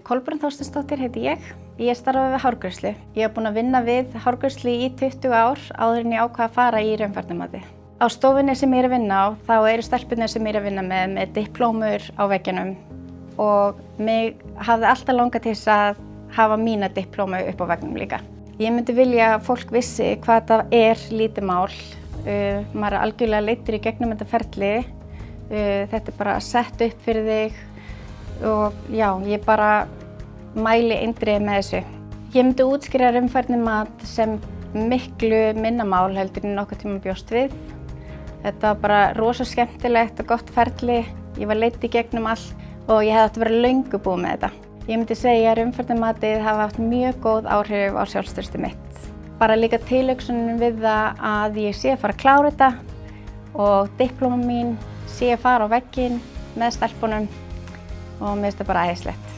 Kolbrún Þorsteinsdóttir heiti ég. Ég starfa við hárgreiðslu. Ég hef búin að vinna við hárgreiðslu í 20 ár áður en ég ákvað að fara í raunfærnimatið. Á stofunni sem ég er að vinna á, þá eru stelpurnar sem ég er að vinna með diplómur á veggjunum og mig hafði alltaf langað til þess að hafa mína diplómu upp á veggnum líka. Ég myndi vilja að fólk vissi hvað þetta er lítið mál. Maður er algjörlega leiddur í gegnum þetta ferli. Þetta er bara sett upp fyrir þig og já, ég bara mæli eindregið með þessu. Ég myndi útskýra raunfærnimat sem miklu minna mál heldur en nokkurn tímann bjóst við. Þetta var bara rosa skemmtilegt og gott ferli. Ég var leidd í gegnum allt og ég hefði átt að vera löngu búin með þetta. Ég myndi segja að raunfærnimatið hafi haft mjög góð áhrif á sjálfstraustið mitt. Bara líka tilhugsunin við það að ég sé að fara að klára þetta og diplóma mín sé að fara á vegginn með stelpunum og mér finnst það bara æðislegt.